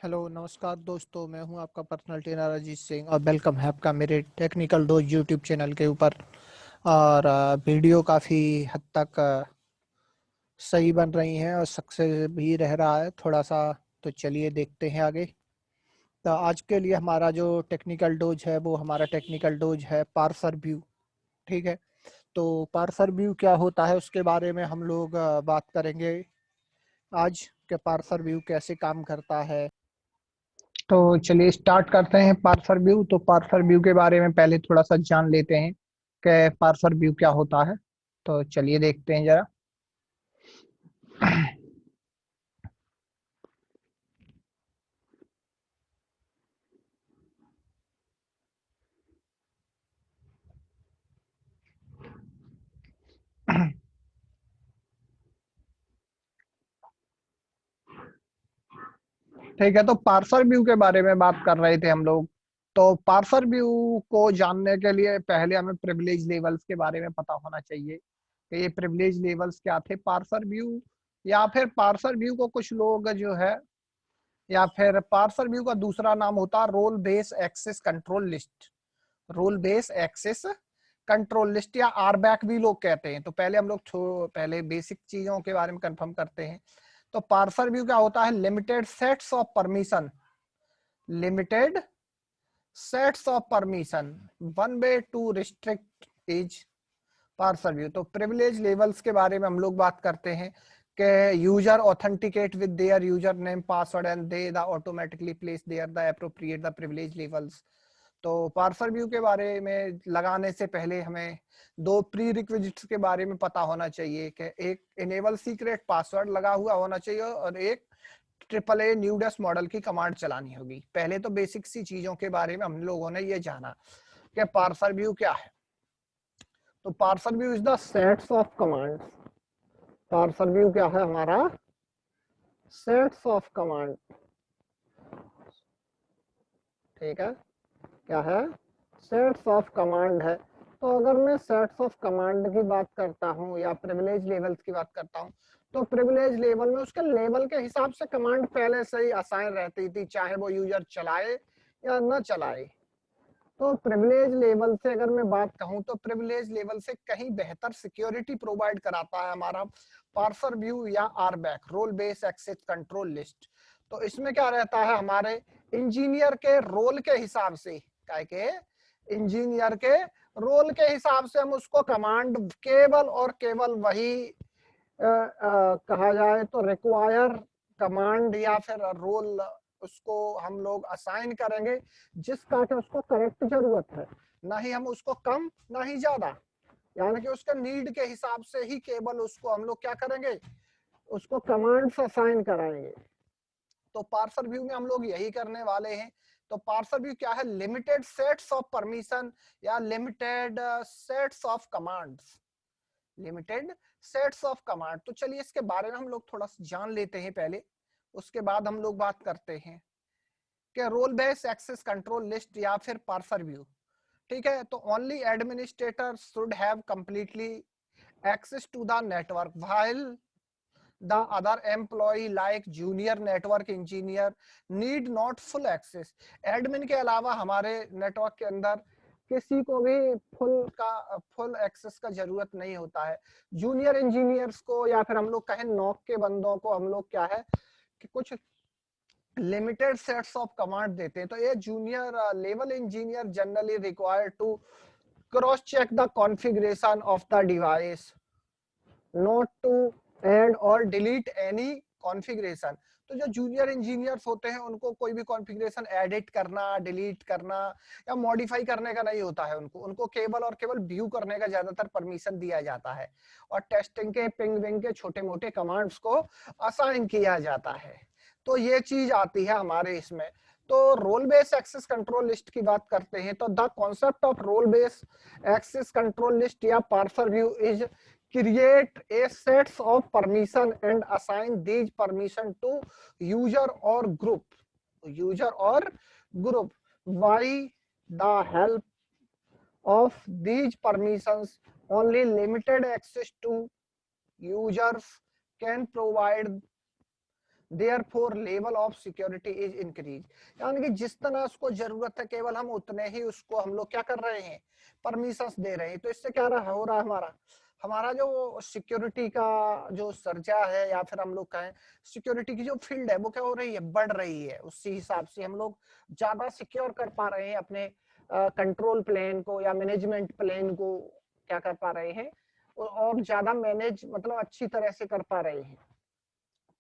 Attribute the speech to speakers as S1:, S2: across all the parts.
S1: Hello नमस्कार दोस्तों, मैं हूं आपका पर्सनल ट्रेनर अजीत सिंह और वेलकम है आपका मेरे टेक्निकल डोज यूट्यूब चैनल के ऊपर। और वीडियो काफ़ी हद तक सही बन रही हैं और सक्सेस भी रह रहा है थोड़ा सा। तो चलिए देखते हैं आगे। तो आज के लिए हमारा जो टेक्निकल डोज है वो हमारा टेक्निकल डोज है पार्सर व्यू। ठीक है, तो पार्सर व्यू क्या होता है उसके बारे में हम लोग बात करेंगे आज के पार्सर व्यू कैसे काम करता है। तो चलिए स्टार्ट करते हैं पार्सर व्यू। तो पार्सर व्यू के बारे में पहले थोड़ा सा जान लेते हैं कि पार्सर व्यू क्या होता है। तो चलिए देखते हैं जरा। ठीक है, तो पार्सर व्यू के बारे में बात कर रहे थे हम लोग। तो पार्सर व्यू को जानने के लिए पहले हमें प्रिविलेज लेवल्स के बारे में पता होना चाहिए कि ये प्रिविलेज लेवल्स क्या थे। पार्सर व्यू या फिर पार्सर व्यू को कुछ लोग जो है या फिर पार्सर व्यू का दूसरा नाम होता है role base access control list. Role base access control list या आरबैक भी लोग कहते हैं। तो पहले हम लोग पहले बेसिक चीजों के बारे में कंफर्म करते हैं। तो पार्सर व्यू क्या होता है? Limited sets of permission, limited sets of permission, one way to restrict is parser view. तो प्रिविलेज लेवल्स के बारे में हम लोग बात करते हैं कि user authenticate with their user name password and they the automatically place their the appropriate the privilege levels. तो पार्सर व्यू के बारे में लगाने से पहले हमें दो प्री रिक्विजिट्स के बारे में पता होना चाहिए कि एक इनेबल सीक्रेट पासवर्ड लगा हुआ होना चाहिए और एक ट्रिपल ए न्यूडेस मॉडल की कमांड चलानी होगी। पहले तो बेसिक सी चीजों के बारे में हम लोगों ने ये जाना कि पार्सर व्यू क्या है। तो parser view is the sets of commands. Parser view क्या है? हमारा सेट्स ऑफ कमांड। ठीक है, क्या है? सेट्स ऑफ कमांड है। तो अगर मैं सेट्स ऑफ कमांड की बात करता हूँ या प्रिविलेज लेवल्स की बात करता हूँ, तो प्रिविलेज लेवल में उसके लेवल के हिसाब से कमांड पहले से ही असाइन रहती थी, चाहे वो यूजर चलाए या न चलाए। तो प्रिविलेज लेवल से अगर मैं बात कहूँ तो प्रिविलेज लेवल से कहीं बेहतर सिक्योरिटी प्रोवाइड कराता है हमारा पार्सर व्यू या RBAC role base access control list. तो इसमें क्या रहता है? हमारे इंजीनियर के रोल के हिसाब से, क्या के इंजीनियर के रोल के हिसाब से हम उसको कमांड केवल और केवल वही कहा जाए तो रिक्वायर कमांड या फिर रोल उसको हम लोग असाइन करेंगे जिसका कि उसको करेक्ट जरूरत है। ना ही हम उसको कम ना ही ज्यादा, यानी कि उसके नीड के हिसाब से ही केवल उसको हम लोग क्या करेंगे? उसको कमांड्स असाइन कराएंगे। तो पार्सर व्यू में हम लोग यही करने वाले हैं। तो पार्सर व्यू क्या है? लिमिटेड सेट्स ऑफ परमिशन या limited sets of commands, limited sets of command. तो चलिए इसके बारे में हम लोग थोड़ा सा जान लेते हैं पहले, उसके बाद हम लोग बात करते हैं कि role based access control list या फिर पार्सर व्यू। ठीक है, तो only administrator should have completely access to the network while the other employ like junior network engineer need not full access. Admin के अलावा हमारे नेटवर्क के अंदर किसी को भी फुल एक्सेस का जरूरत नहीं होता है। जूनियर इंजीनियर्स को या फिर हम लोग कहें नॉक के बंदों को हम लोग क्या है कि कुछ लिमिटेड सेट्स ऑफ कमांड देते हैं। तो ये junior level engineer generally required to cross check the configuration of the device, not to add और डिलीट एनी कॉन्फ़िगरेशन। तो जो जूनियर इंजीनियर्स होते हैं उनको कोई भी कॉन्फ़िगरेशन एडिट करना, डिलीट करना या मॉडिफाई करने का नहीं होता है। उनको केवल और केवल व्यू करने का ज्यादातर परमिशन दिया जाता है और टेस्टिंग के पिंग विंग के छोटे मोटे कमांड्स को असाइन किया जाता है। तो ये चीज आती है हमारे इसमें। तो role based access control list की बात करते हैं। तो the concept of role based access control list या parser view is create a sets of permission and assign these permission to user or group by the help of these permissions. Only limited access to users can provide therefore level of security is increase. यानी कि जिस तरह उसको जरूरत है केवल हम उतने ही उसको हम लोग क्या कर रहे हैं, परमिशंस दे रहे हैं। तो इससे क्या हो रहा है, हमारा हमारा जो सिक्योरिटी का जो सर्जा है, या फिर हम लोग कहें सिक्योरिटी की जो फील्ड है वो क्या हो रही है, बढ़ रही है। उसी हिसाब से हम लोग ज्यादा सिक्योर कर पा रहे हैं अपने कंट्रोल प्लेन को या मैनेजमेंट प्लेन को, क्या कर पा रहे हैं, और ज्यादा मैनेज मतलब अच्छी तरह से कर पा रहे हैं।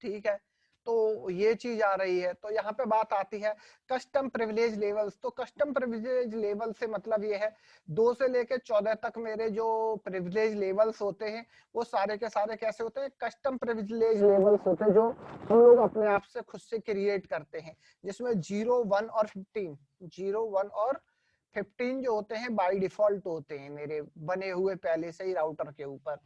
S1: ठीक है, तो ये चीज आ रही है। तो यहाँ पे बात आती है कस्टम प्रिविलेज लेवल्स। तो कस्टम प्रिविलेज लेवल से मतलब ये है 2 से लेकर 14 तक मेरे जो प्रिविलेज लेवल्स होते हैं वो सारे के सारे कैसे होते हैं, कस्टम प्रिविलेज लेवल्स होते हैं, जो हम लोग अपने आप से खुद से क्रिएट करते हैं, जिसमें 0, 1 और 15, 0, 1 और 15 जो होते हैं बाय डिफॉल्ट होते हैं मेरे बने हुए पहले से ही राउटर के ऊपर।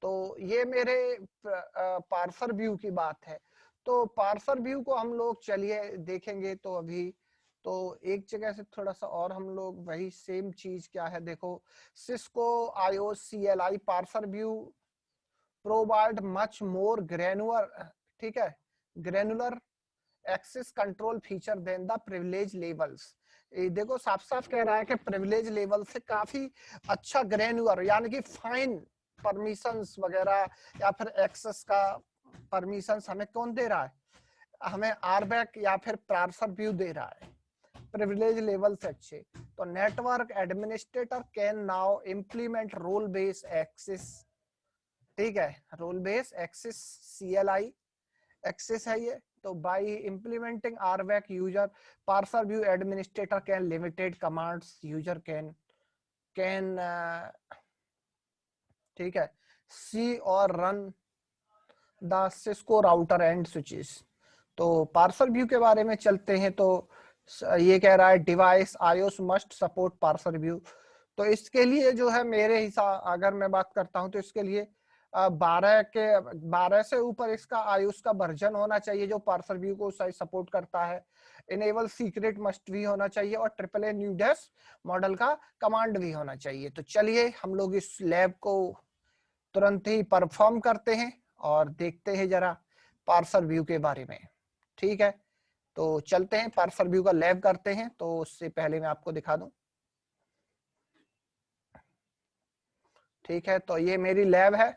S1: तो ये मेरे पार्सर व्यू की बात है। तो पार्सर व्यू को हम लोग चलिए देखेंगे। तो अभी तो एक जगह से थोड़ा सा और हम लोग वही सेम चीज क्या है, देखो Cisco IOS CLI parser view provide much more granular, ठीक है, granular access control feature than the privilege levels. देखो साफ साफ कह रहा है कि प्रिविलेज लेवल से काफी अच्छा ग्रेनुलर यानी कि फाइन परमिशंस वगैरह या फिर एक्सेस का परमिशंस हमें कौन दे रहा है, हमें आरबैक या फिर पार्सर व्यू दे रहा है प्रिविलेज लेवल से अच्छे। तो network administrator can now implement role based access, ठीक है, role based access CLI access है ये। तो बाय implementing RBAC user parser view administrator can limited commands user can ठीक है सी और run the Cisco router and switches. तो पार्सर व्यू के बारे में चलते हैं। तो ये कह रहा है device iOS must support parser view. तो इसके लिए जो है मेरे हिसाब अगर मैं बात करता हूं तो इसके लिए 12 से ऊपर इसका आयुष का वर्जन होना चाहिए जो पार्सर व्यू को सपोर्ट करता है। इनेबल सीक्रेट मस्ट भी होना चाहिए और AAA न्यू डेस मॉडल का कमांड भी होना चाहिए। तो चलिए हम लोग इस लैब को तुरंत ही परफॉर्म करते हैं और देखते हैं जरा पार्सर व्यू के बारे में। ठीक है, तो चलते हैं पार्सर व्यू का लैब करते हैं। तो उससे पहले मैं आपको दिखा दूं, ठीक है, तो ये मेरी लैब है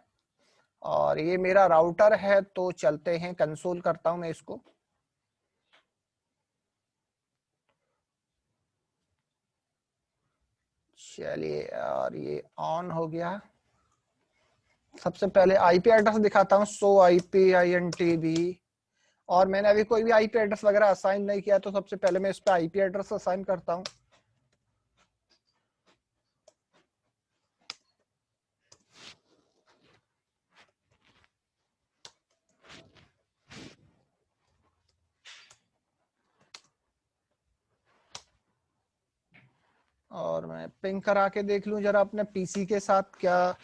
S1: और ये मेरा राउटर है। तो चलते हैं, कंसोल करता हूं मैं इसको। चलिए, और ये ऑन हो गया। सबसे पहले आईपी एड्रेस दिखाता हूँ, सो IP-INTB। और मैंने अभी कोई भी आईपी एड्रेस वगैरह असाइन नहीं किया, तो सबसे पहले मैं इस पे आईपी एड्रेस असाइन करता हूँ। और मैं पिंग करा के देख लूं जरा अपने पीसी के साथ क्या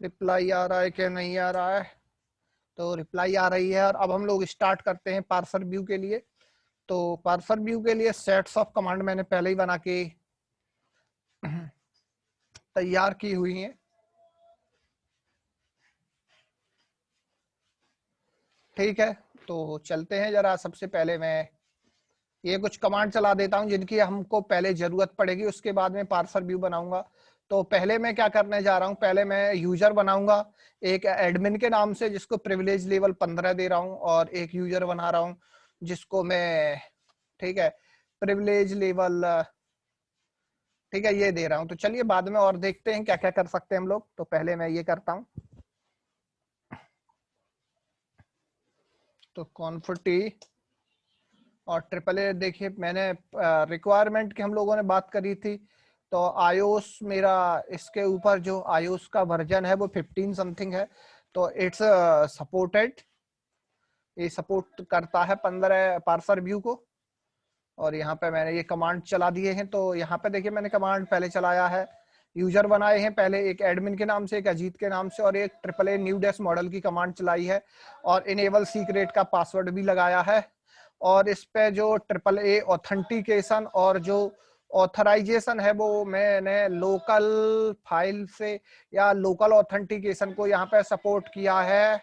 S1: रिप्लाई आ रहा है क्या नहीं आ रहा है। तो रिप्लाई आ रही है। और अब हम लोग स्टार्ट करते हैं पार्सर व्यू के लिए। तो पार्सर व्यू के लिए सेट्स ऑफ कमांड मैंने पहले ही बना के तैयार की हुई है। ठीक है, तो चलते हैं जरा। सबसे पहले मैं ये कुछ कमांड चला देता हूं जिनकी हमको पहले जरूरत पड़ेगी, उसके बाद में पार्सर व्यू बनाऊंगा। तो पहले मैं क्या करने जा रहा हूं, पहले मैं यूजर बनाऊंगा एक एडमिन के नाम से जिसको प्रिविलेज लेवल 15 दे रहा हूं, और एक यूजर बना रहा हूं जिसको मैं, ठीक है, प्रिविलेज लेवल, ठीक है, ये दे रहा हूं। तो चलिए बाद में और देखते हैं क्या क्या कर सकते हैं हम लोग। तो पहले मैं ये करता हूं, तो कॉन्फिटी और AAA। देखिए मैंने रिक्वायरमेंट की हम लोगों ने बात करी थी। तो आयोस मेरा इसके ऊपर जो आयोस का वर्जन है वो 15 समथिंग है। तो इट्स सपोर्टेड, ये सपोर्ट करता है 15 पार्सर व्यू को। और यहाँ पे मैंने ये कमांड चला दिए हैं। तो यहाँ पे देखिए मैंने कमांड पहले चलाया है, यूजर बनाए हैं पहले, एक एडमिन के नाम से, एक अजीत के नाम से, और एक AAA न्यू डेस मॉडल की कमांड चलाई है, और इनेबल सीक्रेट का पासवर्ड भी लगाया है। और इस पे जो AAA ऑथेंटिकेशन और जो ऑथराइजेशन है वो मैंने लोकल फाइल से या लोकल ऑथेंटिकेशन को यहाँ पे सपोर्ट किया है।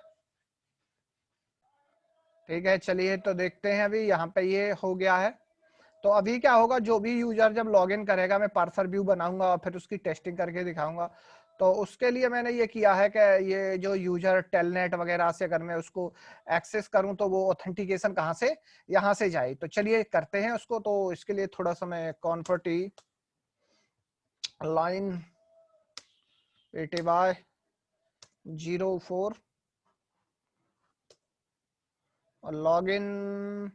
S1: ठीक है, चलिए तो देखते हैं अभी यहाँ पे ये हो गया है। तो अभी क्या होगा, जो भी यूजर जब लॉगिन करेगा, मैं पार्सर व्यू बनाऊंगा और फिर उसकी टेस्टिंग करके दिखाऊंगा। तो उसके लिए मैंने ये किया है कि ये जो यूजर टेलनेट वगैरह से अगर मैं उसको एक्सेस करूं तो वो ऑथेंटिकेशन कहाँ से, यहाँ से जाए। तो चलिए करते हैं उसको। तो इसके लिए थोड़ा सा मैं कॉन्फर्टी लाइन 80/04 और लॉगिन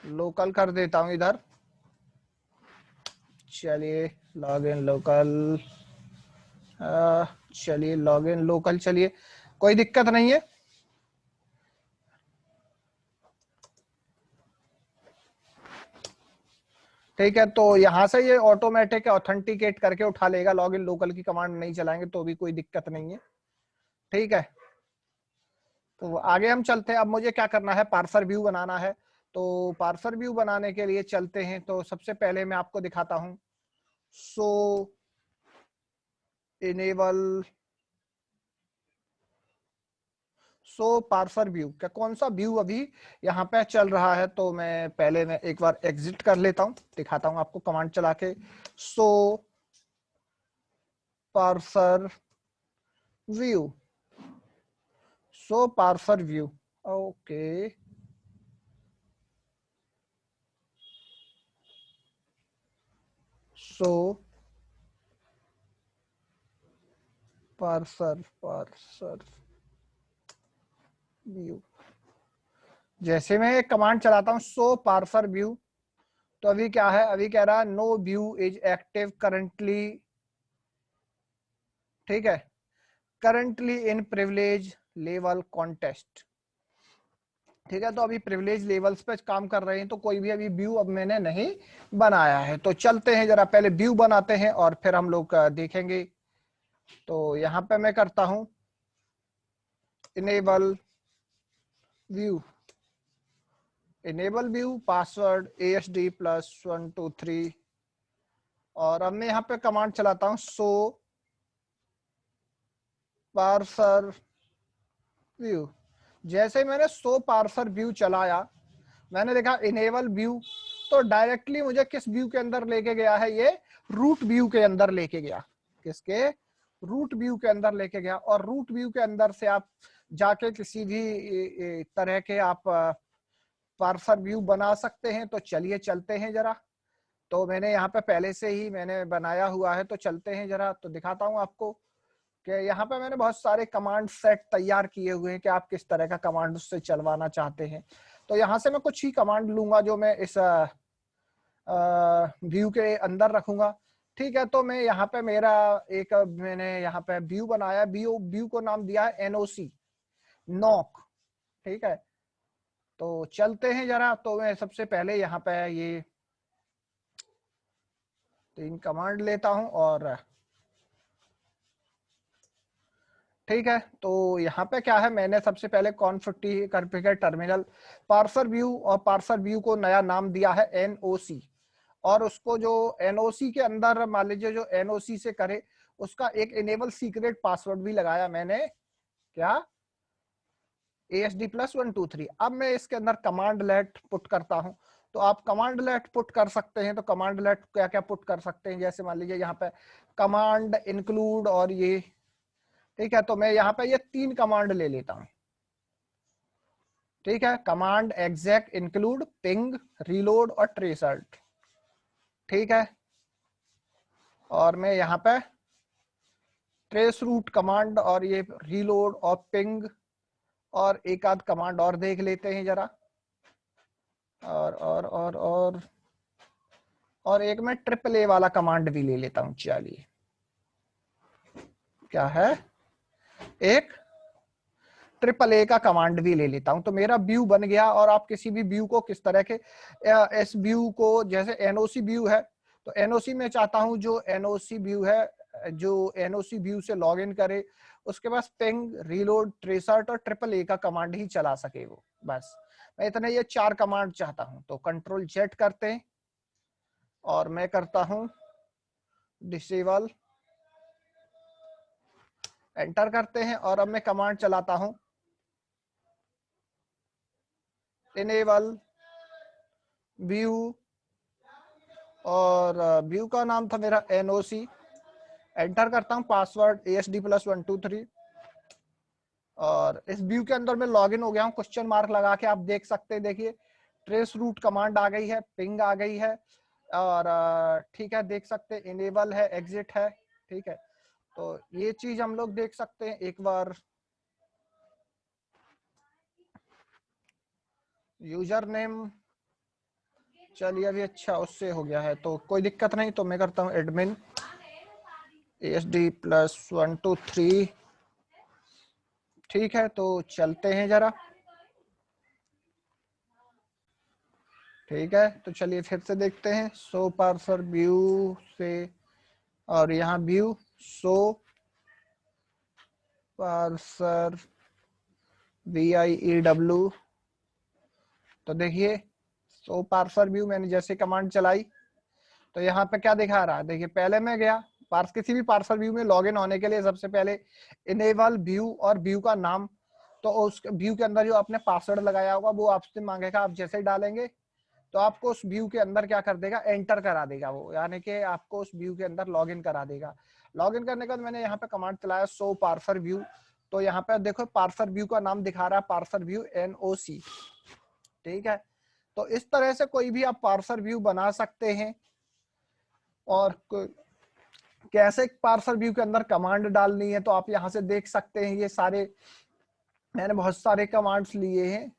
S1: लोकल कर देता हूं इधर। चलिए लॉगिन लोकल, चलिए लॉगिन लोकल, चलिए कोई दिक्कत नहीं है। ठीक है, तो यहाँ से ये ऑटोमेटिक ऑथेंटिकेट करके उठा लेगा, लॉगिन लोकल की कमांड नहीं चलाएंगे तो भी कोई दिक्कत नहीं है। ठीक है, तो आगे हम चलते हैं। अब मुझे क्या करना है, पार्सर व्यू बनाना है। तो पार्सर व्यू बनाने के लिए चलते हैं। तो सबसे पहले मैं आपको दिखाता हूं, सो इनेबल पार्सर व्यू, क्या कौन सा व्यू अभी यहाँ पे चल रहा है। तो मैं एक बार एग्जिट कर लेता हूँ, दिखाता हूँ आपको कमांड चला के। So parser view, parser view, okay. So parser view, जैसे मैं एक कमांड चलाता हूँ सो पार्सर व्यू, तो अभी क्या है, अभी कह रहा है no view is active currently. ठीक है, currently in privilege level context. ठीक है, तो अभी प्रिविलेज लेवल्स पे काम कर रहे हैं, तो कोई भी अभी व्यू अब मैंने नहीं बनाया है। तो चलते हैं जरा, पहले व्यू बनाते हैं और फिर हम लोग देखेंगे। तो यहाँ पे मैं करता हूं इनेबल व्यू पासवर्ड ASD+123, और अब मैं यहाँ पे कमांड चलाता हूँ सो पार्सर व्यू। जैसे ही मैंने सो पार्सर व्यू चलाया, मैंने देखा इनेबल व्यू, तो डायरेक्टली मुझे किस व्यू के अंदर लेके गया है, ये रूट व्यू के अंदर लेके गया। किसके, रूट व्यू के अंदर लेके गया। और रूट व्यू के अंदर से आप जाके किसी भी तरह के आप पार्सर व्यू बना सकते हैं। तो चलिए चलते हैं जरा। तो मैंने यहाँ पे पहले से ही मैंने बनाया हुआ है, तो चलते हैं जरा, तो दिखाता हूँ आपको कि यहाँ पे मैंने बहुत सारे कमांड सेट तैयार किए हुए हैं कि आप किस तरह का कमांड उससे चलवाना चाहते हैं। तो यहाँ से मैं कुछ ही कमांड लूंगा जो मैं इस व्यू के अंदर रखूंगा। ठीक है, तो मैं यहाँ पे मैंने यहाँ पे व्यू बनाया, व्यू को नाम दिया है NOC, नॉक। ठीक है, तो चलते हैं जरा। तो मैं सबसे पहले यहाँ पे ये 3 कमांड लेता हूं और ठीक है, तो यहाँ पे क्या है, मैंने सबसे पहले कॉन्फिगर टर्मिनल पार्सर व्यू, और पार्सर व्यू को नया नाम दिया है NOC। और उसको जो NOC के अंदर मान लीजिए जो NOC से करे, उसका एक इनेबल सीक्रेट पासवर्ड भी लगाया मैंने, क्या, ASD+123। अब मैं इसके अंदर कमांड लेट पुट करता हूं। तो आप कमांड लेट पुट कर सकते हैं। तो कमांड लेट क्या क्या पुट कर सकते हैं, जैसे मान लीजिए यहाँ पे कमांड इंक्लूड और ये। ठीक है, तो मैं यहाँ पे ये 3 कमांड ले लेता हूं। ठीक है, command exec, include, ping, reload और ट्रेसर्ट। ठीक है, और मैं यहाँ पे ट्रेस रूट कमांड और ये रीलोड और पिंग और एक आध कमांड और देख लेते हैं जरा। और एक मैं AAA वाला कमांड भी ले लेता हूं। चलिए, क्या है, एक AAA का कमांड भी ले लेता हूं। तो मेरा व्यू बन गया। और आप किसी भी व्यू को किस तरह के, इस व्यू को जैसे NOC व्यू है, तो NOC में चाहता हूं जो NOC व्यू है, जो NOC व्यू से लॉगिन करे, उसके पास पिंग, रीलोड, ट्रेसर्ट और AAA का कमांड ही चला सके वो, बस मैं इतने ये 4 कमांड चाहता हूं। तो Ctrl Z करते हैं और मैं करता हूं डिसेबल एंटर करते हैं और अब मैं कमांड चलाता हूं, इनेबल व्यू, और व्यू का नाम था मेरा NOC। एंटर करता हूं, पासवर्ड ASD+123, और इस व्यू के अंदर मैं लॉगिन हो गया हूं। क्वेश्चन मार्क लगा के आप देख सकते हैं, देखिए ट्रेस रूट कमांड आ गई है, पिंग आ गई है, और ठीक है देख सकते हैं इनेबल है, एग्जिट है, ठीक है। तो ये चीज हम लोग देख सकते हैं एक बार। यूजर नेम चलिए अभी अच्छा उससे हो गया है तो कोई दिक्कत नहीं, तो मैं करता हूँ एडमिन ASD+123, ठीक है। तो चलते हैं जरा, ठीक है। तो चलिए फिर से देखते हैं, शो पार्सर व्यू से, और यहाँ व्यू शो पार्सर VIEW। तो देखिए शो पार्सर व्यू मैंने जैसे कमांड चलाई तो यहाँ पे क्या दिखा रहा है, देखिए पहले मैं गया किसी भी पार्सर व्यू में लॉगिन होने के लिए सबसे पहले इनेबल व्यू और व्यू का नाम, तो उस व्यू के अंदर जो आपने पासवर्ड लगाया होगा वो आपसे मांगेगा, आप जैसे ही डालेंगे तो आपको उस व्यू के अंदर क्या कर देगा, एंटर करा देगा वो, यानी कि आपको उस व्यू के अंदर लॉगिन करा देगा। लॉगिन करने के बाद मैंने यहाँ पे कमांड चलाया शो पार्सर व्यू, तो यहाँ पे देखो पार्सर व्यू का नाम दिखा रहा है, पार्सर व्यू NOC, ठीक है। तो इस तरह से कोई भी आप पार्सर व्यू बना सकते हैं। और कैसे पार्सर व्यू के अंदर कमांड डालनी है तो आप यहाँ से देख सकते हैं, ये सारे मैंने बहुत सारे कमांड्स लिए हैं,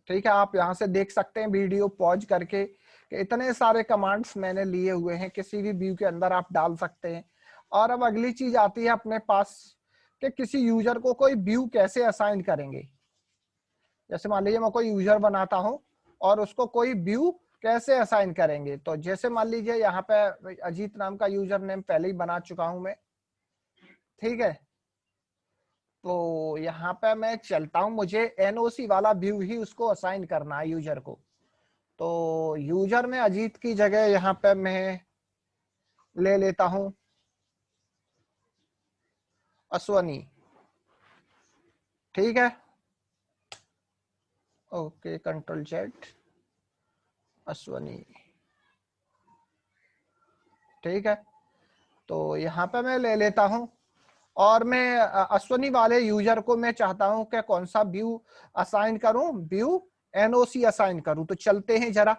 S1: ठीक है। आप यहाँ से देख सकते हैं वीडियो पॉज करके कि इतने सारे कमांड्स मैंने लिए हुए हैं, किसी भी व्यू के अंदर आप डाल सकते हैं। और अब अगली चीज आती है अपने पास कि किसी यूजर को कोई व्यू कैसे असाइन करेंगे। जैसे मान लीजिए मैं कोई यूजर बनाता हूं और उसको कोई व्यू कैसे असाइन करेंगे, तो जैसे मान लीजिए यहाँ पे अजीत नाम का यूजर नेम पहले ही बना चुका हूं मैं, ठीक है। तो यहाँ पे मैं चलता हूं, मुझे NOC वाला व्यू ही उसको असाइन करना है यूजर को। तो यूजर में अजीत की जगह यहाँ पे मैं ले लेता हूं अश्वनी, ठीक है। ओके Ctrl+Z अश्वनी, ठीक है। तो यहाँ पे मैं ले लेता हूं, और मैं अश्वनी वाले यूजर को मैं चाहता हूं कि कौन सा व्यू असाइन करूं, व्यू NOC असाइन करूं। तो चलते हैं जरा,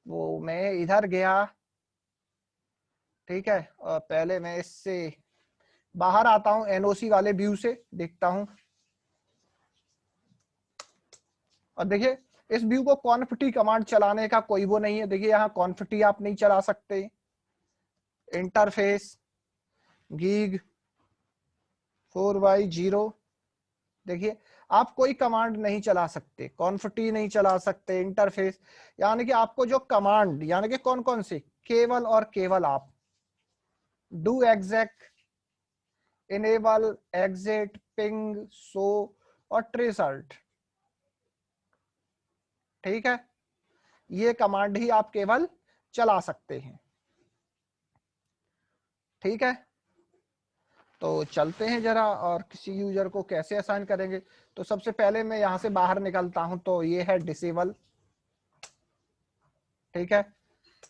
S1: वो मैं इधर गया, ठीक है। और पहले मैं इससे बाहर आता हूं, NOC वाले व्यू से देखता हूं, और देखिए इस व्यू को कॉन्फिटी कमांड चलाने का कोई वो नहीं है। देखिए यहाँ कॉन्फिटी आप नहीं चला सकते, इंटरफेस गीग 4x0, देखिए आप कोई कमांड नहीं चला सकते, कॉन्फिटी नहीं चला सकते, इंटरफेस, यानी कि आपको जो कमांड, यानी कि कौन कौन से, केवल और केवल आप do exec, enable, exit, ping, show और ट्रेस अल्ट, ठीक है। ये कमांड ही आप केवल चला सकते हैं, ठीक है। तो चलते हैं जरा, और किसी यूजर को कैसे असाइन करेंगे। तो सबसे पहले मैं यहां से बाहर निकलता हूं, तो ये है डिसेबल, ठीक है।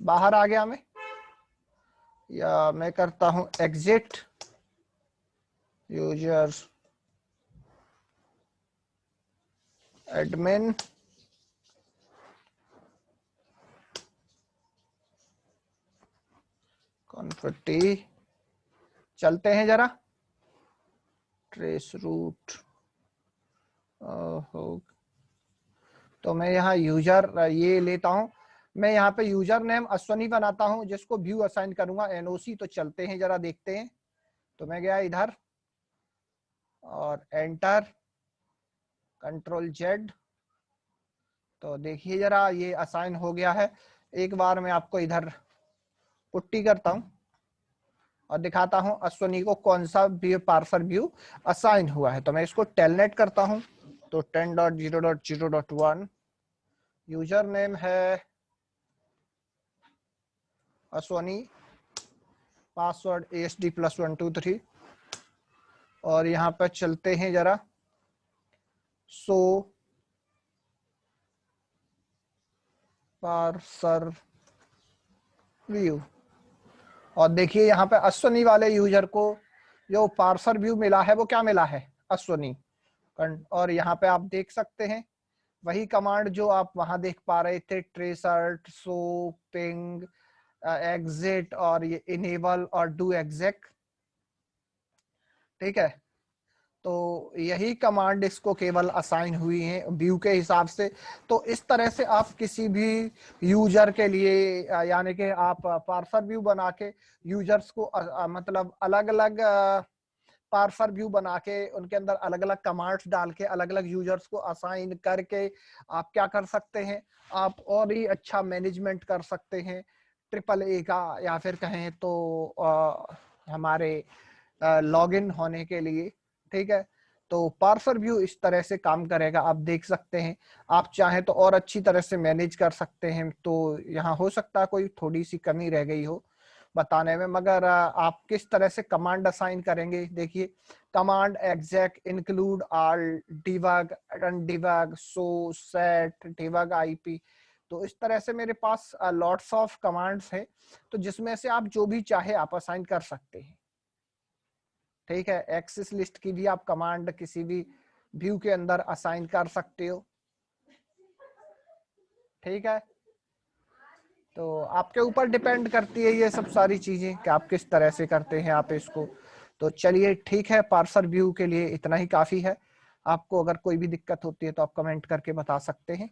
S1: बाहर आ गया मैं, या मैं करता हूं एग्जिट यूजर एडमिन कॉन्फिटी, चलते हैं जरा, ट्रेस रूट, तो मैं यहाँ यूजर ये लेता हूं, मैं यहाँ पे यूजर नेम अश्वनी बनाता हूं जिसको व्यू असाइन करूंगा NOC। तो चलते हैं जरा देखते हैं, तो मैं गया इधर और एंटर Ctrl+Z, तो देखिए जरा ये असाइन हो गया है। एक बार मैं आपको इधर पुट्टी करता हूं और दिखाता हूं अश्वनी को कौन सा व्यू पार्सर व्यू असाइन हुआ है। तो मैं इसको टेलनेट करता हूं, तो 10.0.0.1, यूजर नेम है अश्वनी, पासवर्ड ASD+123, और यहाँ पर चलते हैं जरा, सो पार्सर व्यू, और देखिए यहाँ पे अश्वनी वाले यूजर को जो पार्सर व्यू मिला है वो क्या मिला है, अश्वनी। और यहाँ पे आप देख सकते हैं वही कमांड जो आप वहां देख पा रहे थे, ट्रेसर्ट, सो, पिंग, एग्जिट और ये इनेबल और डू एग्जेक। ठीक है, तो यही कमांड इसको केवल असाइन हुई है व्यू के हिसाब से। तो इस तरह से आप किसी भी यूजर के लिए यानी कि आप पार्सर व्यू बना के यूजर्स को मतलब अलग अलग पार्सर व्यू बना के उनके अंदर अलग अलग कमांड्स डाल के अलग अलग यूजर्स को असाइन करके आप क्या कर सकते हैं, आप और ही अच्छा मैनेजमेंट कर सकते हैं ट्रिपल ए का, या फिर कहें तो हमारे लॉगिन होने के लिए। ठीक है, तो पार्सर व्यू इस तरह से काम करेगा, आप देख सकते हैं। आप चाहें तो और अच्छी तरह से मैनेज कर सकते हैं। तो यहाँ हो सकता है कोई थोड़ी सी कमी रह गई हो बताने में, मगर आप किस तरह से कमांड असाइन करेंगे, देखिए कमांड एग्जेक, इंक्लूड, ऑल, डिबग, अनडिबग, सो, सेट, डिबग आईपी। तो इस तरह से मेरे पास लॉट्स ऑफ कमांड्स हैं, तो जिसमें से आप जो भी चाहे आप असाइन कर सकते हैं। ठीक है, एक्सेस लिस्ट की भी आप कमांड किसी भी व्यू के अंदर असाइन कर सकते हो। ठीक है, तो आपके ऊपर डिपेंड करती है ये सब सारी चीजें कि आप किस तरह से करते हैं आप इसको। तो चलिए ठीक है, पार्सर व्यू के लिए इतना ही काफी है। आपको अगर कोई भी दिक्कत होती है तो आप कमेंट करके बता सकते हैं।